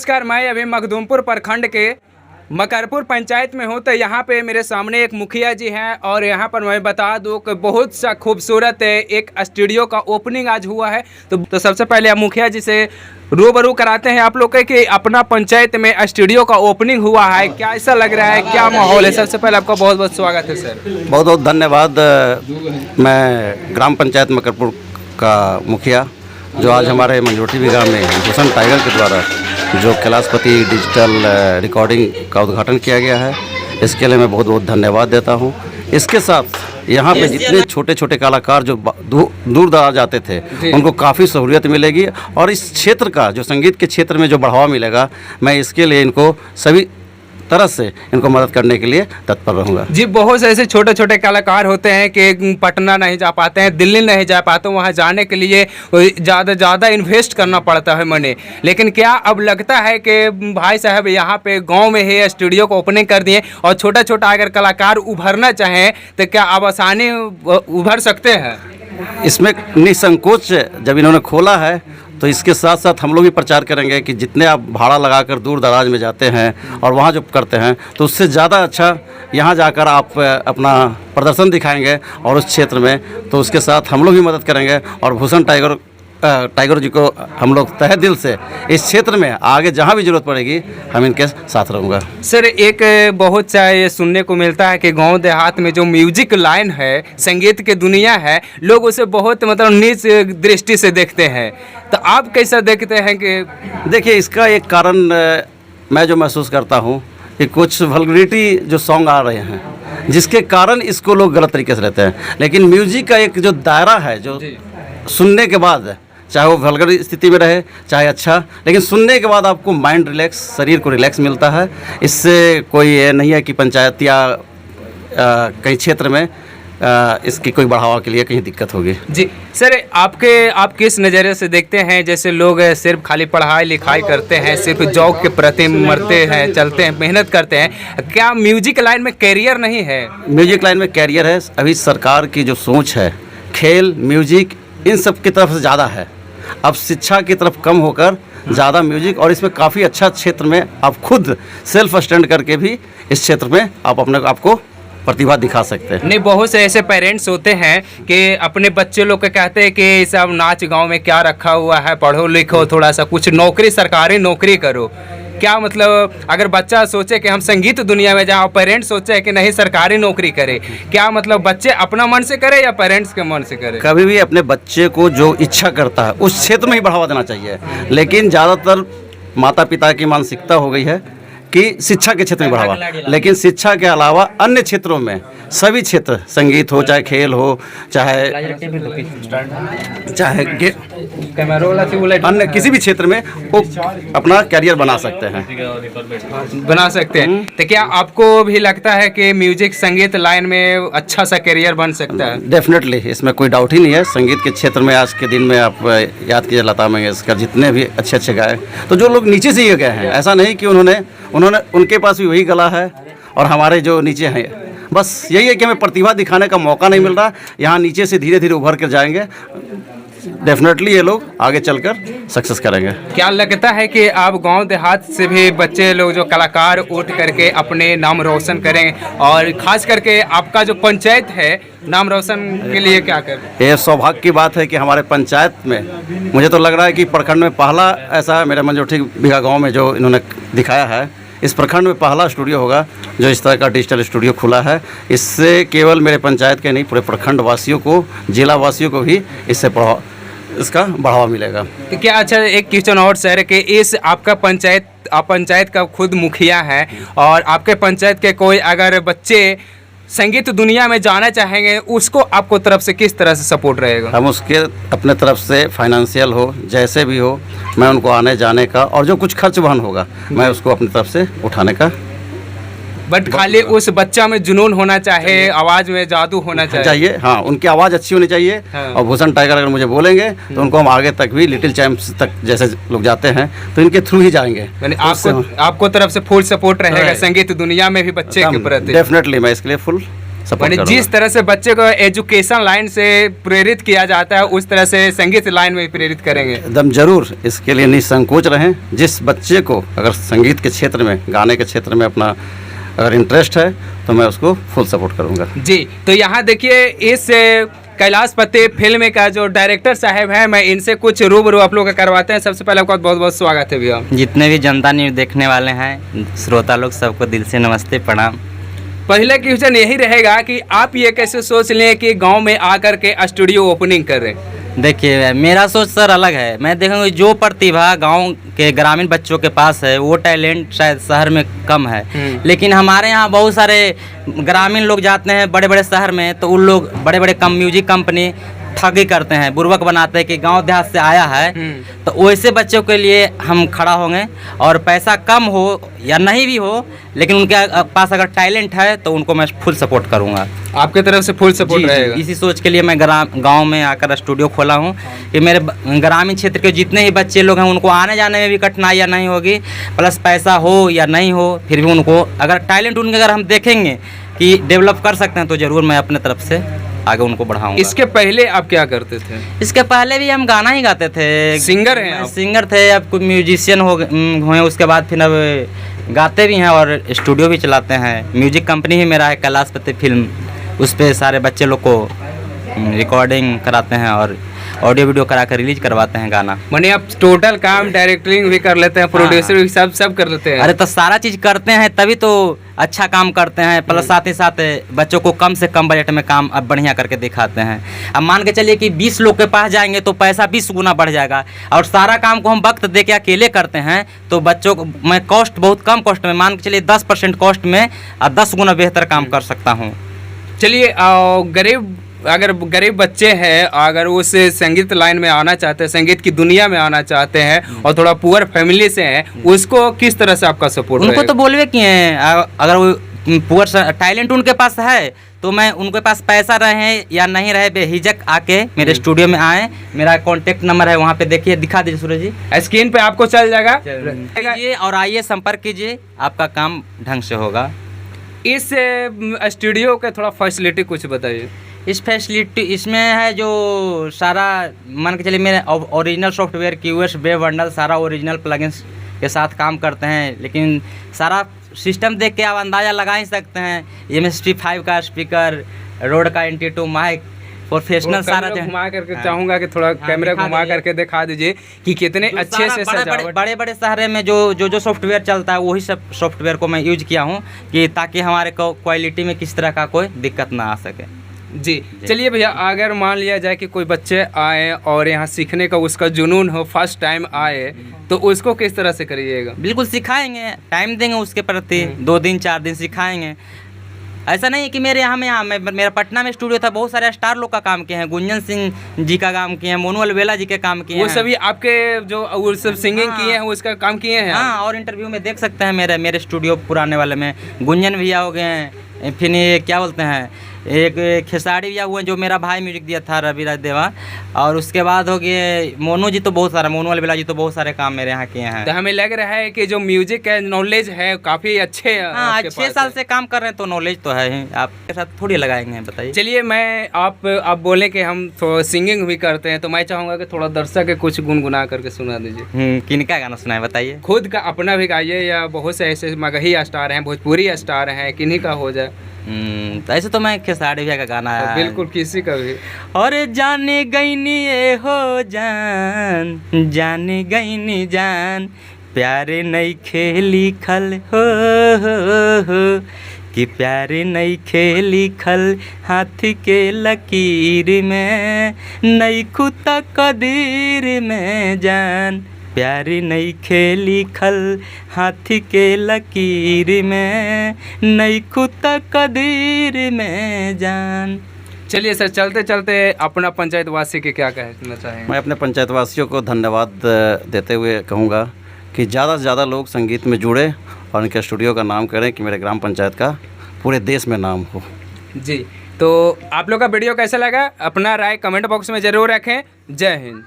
नमस्कार, मैं अभी मखदूमपुर प्रखंड के मकरपुर पंचायत में हूँ। तो यहाँ पे मेरे सामने एक मुखिया जी हैं और यहाँ पर मैं बता दूँ कि बहुत सा खूबसूरत एक स्टूडियो का ओपनिंग आज हुआ है। तो सबसे पहले आप मुखिया जी से रूबरू कराते हैं आप लोग के कि अपना पंचायत में स्टूडियो का ओपनिंग हुआ है, क्या ऐसा लग रहा है, क्या माहौल है। सबसे पहले आपका बहुत बहुत स्वागत है सर। बहुत बहुत धन्यवाद। मैं ग्राम पंचायत मकरपुर का मुखिया जो आज हमारे मंजोटी भी गाँव में भूषण टाइगर के द्वारा जो कैलाशपति डिजिटल रिकॉर्डिंग का उद्घाटन किया गया है, इसके लिए मैं बहुत बहुत धन्यवाद देता हूं। इसके साथ यहाँ पे जितने छोटे छोटे कलाकार जो दूर दराज जाते थे उनको काफ़ी सहूलियत मिलेगी और इस क्षेत्र का जो संगीत के क्षेत्र में जो बढ़ावा मिलेगा, मैं इसके लिए इनको सभी तरह से इनको मदद करने के लिए तत्पर रहूँगा। जी, बहुत से ऐसे छोटे छोटे कलाकार होते हैं कि पटना नहीं जा पाते हैं, दिल्ली नहीं जा पाते, वहाँ जाने के लिए ज़्यादा इन्वेस्ट करना पड़ता है मनी। लेकिन क्या अब लगता है कि भाई साहब यहाँ पे गांव में ही स्टूडियो को ओपनिंग कर दिए और छोटा छोटा अगर कलाकार उभरना चाहें तो क्या अब आसानी उभर सकते हैं? इसमें निसंकोच जब इन्होंने खोला है तो इसके साथ साथ हम लोग भी प्रचार करेंगे कि जितने आप भाड़ा लगाकर दूर दराज में जाते हैं और वहाँ जो करते हैं तो उससे ज़्यादा अच्छा यहाँ जाकर आप अपना प्रदर्शन दिखाएंगे और उस क्षेत्र में, तो उसके साथ हम लोग भी मदद करेंगे और भूषण टाइगर जी को हम लोग तहे दिल से इस क्षेत्र में आगे जहाँ भी जरूरत पड़ेगी हम इनके साथ रहूँगा। सर, एक बहुत सा ये सुनने को मिलता है कि गांव देहात में जो म्यूजिक लाइन है, संगीत की दुनिया है, लोग उसे बहुत मतलब नीच दृष्टि से देखते हैं। तो आप कैसा देखते हैं? कि देखिए, इसका एक कारण मैं जो महसूस करता हूँ कि कुछ वल्गरिटी जो सॉन्ग आ रहे हैं जिसके कारण इसको लोग गलत तरीके से लेते हैं। लेकिन म्यूजिक का एक जो दायरा है, जो सुनने के बाद चाहे वो वल्गर स्थिति में रहे चाहे अच्छा, लेकिन सुनने के बाद आपको माइंड रिलैक्स, शरीर को रिलैक्स मिलता है। इससे कोई ये नहीं है कि पंचायत या कई क्षेत्र में इसकी कोई बढ़ावा के लिए कहीं दिक्कत होगी। जी सर, आप किस नज़रिए से देखते हैं? जैसे लोग सिर्फ खाली पढ़ाई लिखाई करते हैं, सिर्फ जॉब के प्रति मरते हैं, चलते हैं, मेहनत करते हैं, क्या म्यूजिक लाइन में कैरियर नहीं है? म्यूजिक लाइन में कैरियर है। अभी सरकार की जो सोच है खेल, म्यूजिक, इन सब की तरफ से ज़्यादा है। अब शिक्षा की तरफ कम होकर ज़्यादा म्यूजिक, और इसमें काफ़ी अच्छा क्षेत्र में आप खुद सेल्फ स्टैंड करके भी इस क्षेत्र में आप अपने आपको प्रतिभा दिखा सकते हैं। नहीं, बहुत से ऐसे पेरेंट्स होते हैं कि अपने बच्चे लोग को कहते हैं कि सब नाच गांव में क्या रखा हुआ है, पढ़ो लिखो, थोड़ा सा कुछ नौकरी, सरकारी नौकरी करो। क्या मतलब अगर बच्चा सोचे कि हम संगीत दुनिया में जाएं और पेरेंट्स सोचे कि नहीं सरकारी नौकरी करे, क्या मतलब बच्चे अपना मन से करे या पेरेंट्स के मन से करे? कभी भी अपने बच्चे को जो इच्छा करता है उस क्षेत्र में ही बढ़ावा देना चाहिए। लेकिन ज़्यादातर माता पिता की मानसिकता हो गई है कि शिक्षा के क्षेत्र में बढ़ावा, लेकिन शिक्षा के अलावा अन्य क्षेत्रों में सभी क्षेत्र, संगीत हो चाहे खेल हो चाहे अन्य किसी भी क्षेत्र में वो अपना कैरियर बना सकते हैं। तो क्या आपको भी लगता है कि म्यूजिक संगीत लाइन में अच्छा सा कैरियर बन सकता है? डेफिनेटली, इसमें कोई डाउट ही नहीं है। संगीत के क्षेत्र में आज के दिन में आप याद कीजिए लता मंगेशकर, जितने भी अच्छे अच्छे गाए, तो जो लोग नीचे से ही गए हैं, ऐसा नहीं कि उनके पास भी वही कला है और हमारे जो नीचे हैं, बस यही है कि हमें प्रतिभा दिखाने का मौका नहीं मिल रहा। यहाँ नीचे से धीरे धीरे उभर कर जाएंगे, डेफिनेटली ये लोग आगे चलकर सक्सेस करेंगे। क्या लगता है कि आप गांव देहात से भी बच्चे लोग जो कलाकार उठ करके अपने नाम रोशन करें, और खास करके आपका जो पंचायत है नाम रोशन के लिए क्या करें? ये सौभाग्य की बात है कि हमारे पंचायत में, मुझे तो लग रहा है कि प्रखंड में पहला ऐसा मेरे मंजोठी बिघा गाँव में जो इन्होंने दिखाया है, इस प्रखंड में पहला स्टूडियो होगा जो इस तरह का डिजिटल स्टूडियो खुला है। इससे केवल मेरे पंचायत के नहीं, पूरे प्रखंड वासियों को, जिला वासियों को भी इसका बढ़ावा मिलेगा। तो क्या अच्छा, एक क्वेश्चन और सर कि इस आपका आप पंचायत का खुद मुखिया हैं और आपके पंचायत के कोई अगर बच्चे संगीत दुनिया में जाना चाहेंगे, उसको आपको तरफ से किस तरह से सपोर्ट रहेगा? हम उसके अपने तरफ से फाइनेंशियल हो, जैसे भी हो, मैं उनको आने जाने का और जो कुछ खर्च वहन होगा मैं उसको अपनी तरफ से उठाने का। बट खाली उस बच्चा में जुनून होना चाहिए, आवाज़ में जादू होना चाहिए। हाँ, उनकी आवाज़ अच्छी होनी चाहिए। हाँ। और भूषण टाइगर अगर मुझे बोलेंगे तो उनको हम आगे तक भी लिटिल चैम्प्स तक जैसे लोग जाते हैं तो इनके थ्रू ही जाएंगे। यानी आपको तरफ से फुल सपोर्ट रहेगा संगीत दुनिया में भी बच्चे के प्रति? डेफिनेटली, मैं इसके लिए फुल सपोर्ट यानी करूँगा। जिस तरह से बच्चे को एजुकेशन लाइन से प्रेरित किया जाता है उस तरह से संगीत लाइन में भी प्रेरित करेंगे। एकदम जरूर, इसके लिए निसंकोच रहें। जिस बच्चे को अगर संगीत के क्षेत्र में, गाने के क्षेत्र में अपना अगर इंटरेस्ट है तो मैं उसको फुल सपोर्ट करूँगा। जी, तो यहाँ देखिए इस कैलाशपति फिल्म का जो डायरेक्टर साहब हैं, मैं इनसे कुछ रूबरू आप लोग का करवाते हैं। सबसे पहले आपका बहुत बहुत स्वागत है भैया। जितने भी जनता न्यूज़ देखने वाले हैं, श्रोता लोग, सबको दिल से नमस्ते, प्रणाम। पहले क्वेश्चन यही रहेगा कि आप ये कैसे सोच लें कि गांव में आकर के स्टूडियो ओपनिंग कर रहे हैं? देखिए, मेरा सोच सर अलग है। मैं देखूँगा जो प्रतिभा गांव के ग्रामीण बच्चों के पास है वो टैलेंट शायद शहर में कम है, लेकिन हमारे यहाँ बहुत सारे ग्रामीण लोग जाते हैं बड़े बड़े शहर में, तो उन लोग बड़े बड़े म्यूजिक कंपनी ठगी करते हैं, बुर्बक बनाते हैं कि गांव देहात से आया है। तो वैसे बच्चों के लिए हम खड़ा होंगे, और पैसा कम हो या नहीं भी हो, लेकिन उनके पास अगर टैलेंट है तो उनको मैं फुल सपोर्ट करूंगा। आपके तरफ से फुल सपोर्ट रहेगा? इसी सोच के लिए मैं गांव में आकर स्टूडियो खोला हूं कि मेरे ग्रामीण क्षेत्र के जितने ही बच्चे लोग हैं उनको आने जाने में भी कठिनाइयाँ नहीं होगी, प्लस पैसा हो या नहीं हो फिर भी उनको अगर टैलेंट उनके अगर हम देखेंगे कि डेवलप कर सकते हैं तो ज़रूर मैं अपने तरफ से आगे उनको बढ़ाऊंगा। इसके पहले आप क्या करते थे? इसके पहले भी हम गाना ही गाते थे। सिंगर हैं आप? सिंगर थे, अब कुछ म्यूजिशियन हुए, उसके बाद फिर अब गाते भी हैं और स्टूडियो भी चलाते हैं। म्यूजिक कंपनी ही मेरा है कैलाशपति फिल्म, उस पर सारे बच्चे लोग को रिकॉर्डिंग कराते हैं और ऑडियो वीडियो करा कर रिलीज करवाते हैं गाना। माने आप टोटल काम डायरेक्टिंग भी कर लेते हैं, प्रोड्यूसर भी सब कर लेते हैं? अरे तो सारा चीज़ करते हैं तभी तो अच्छा काम करते हैं, प्लस साथ ही साथ बच्चों को कम से कम बजट में काम अब बढ़िया करके दिखाते हैं। अब मान के चलिए कि 20 लोग के पास जाएंगे तो पैसा 20 गुना बढ़ जाएगा, और सारा काम को हम वक्त दे के अकेले करते हैं तो बच्चों को मैं कॉस्ट बहुत कम कॉस्ट में, मान के चलिए 10% कॉस्ट में 10 गुना बेहतर काम कर सकता हूँ। चलिए, अगर गरीब बच्चे हैं, अगर उस संगीत लाइन में आना चाहते हैं, संगीत की दुनिया में आना चाहते हैं और थोड़ा पुअर फैमिली से हैं, उसको किस तरह से आपका सपोर्ट उनको रहेगा? तो बोलवे किए हैं, अगर वो पुअर टैलेंट उनके पास है तो मैं उनके पास पैसा रहे या नहीं रहे बेहिजक आके मेरे स्टूडियो में आए। मेरा कॉन्टेक्ट नंबर है वहाँ पे, देखिए, दिखा दीजिए सूरज जी, स्क्रीन पे आपको चल जाएगा। कीजिए और आइए, संपर्क कीजिए, आपका काम ढंग से होगा। इस स्टूडियो के थोड़ा फैसिलिटी कुछ बताइए। इस फैसिलिटी इसमें है जो सारा मान के चलिए मेरे original software QS web bundle सारा ओरिजिनल प्लगइन्स के साथ काम करते हैं, लेकिन सारा सिस्टम देख के आप अंदाज़ा लगा ही सकते हैं। MST5 का स्पीकर, रोड का NT2 माइक, प्रोफेशनल सारा घुमा करके चाहूँगा कि थोड़ा कैमरा घुमा करके दिखा दीजिए कि कितने अच्छे से सजावट। बड़े बड़े शहर में जो सॉफ्टवेयर चलता है वही सब सॉफ्टवेयर को मैं यूज किया हूँ कि ताकि हमारे को क्वालिटी में किस तरह का कोई दिक्कत ना आ सके। जी, चलिए भैया, अगर मान लिया जाए कि कोई बच्चे आए और यहाँ सीखने का उसका जुनून हो, फर्स्ट टाइम आए, तो उसको किस तरह से करिएगा? बिल्कुल सिखाएंगे, टाइम देंगे उसके प्रति, 2 दिन 4 दिन सिखाएंगे। ऐसा नहीं है कि मेरे यहाँ मेरा पटना में स्टूडियो था, बहुत सारे स्टार लोग का काम किए हैं, गुंजन सिंह जी का काम किए हैं, मोनू अलवेला जी के काम किए हैं। वो सभी आपके जो वो सब सिंगिंग किए हैं उसका काम किए हैं? हाँ, और इंटरव्यू में देख सकते हैं मेरे स्टूडियो पुराने वाले में गुंजन भैया हो गए हैं, फिर ये क्या बोलते हैं, एक खेसारी भैया हुए जो मेरा भाई म्यूजिक दिया था, रवि राज देवा, और उसके बाद हो गए मोनू जी, तो बहुत सारा, मोनू अलवेला जी तो बहुत सारे काम मेरे यहाँ किए हैं। तो हमें लग रहा है कि जो म्यूजिक का नॉलेज है काफ़ी अच्छे। हाँ, 6 साल से काम कर रहे हैं तो नॉलेज तो है ही, आपके साथ थोड़ी लगाएंगे, बताइए। चलिए, मैं आप बोले कि हम थोड़ा सिंगिंग भी करते हैं, तो मैं चाहूँगा कि थोड़ा दर्शक के कुछ गुनगुना करके सुना दीजिए। किनका गाना सुनाए बताइए? खुद का अपना भी गाइए, या बहुत से ऐसे मगही स्टार हैं, भोजपुरी स्टार हैं, किन्हीं का हो जाए। तो ऐसे तो मैं खेसारी भैया का गाना है, बिल्कुल किसी का भी। और जाने गईनी ए हो जान, जाने गईनी जान, प्यारे नई खेली खल हो कि प्यारे नई खेली खल, हाथी के लकीर में नई खुता कदीर में जान, प्यारी नई खेली खल, हाथी के लकीर में नई खुता कदीर में जान। चलिए सर, चलते चलते अपना पंचायत वासी के क्या कहना चाहेंगे? मैं अपने पंचायत वासियों को धन्यवाद देते हुए कहूँगा कि ज़्यादा से ज़्यादा लोग संगीत में जुड़े और उनके स्टूडियो का नाम करें कि मेरे ग्राम पंचायत का पूरे देश में नाम हो। जी, तो आप लोग का वीडियो कैसा लगा अपना राय कमेंट बॉक्स में ज़रूर रखें। जय हिंद।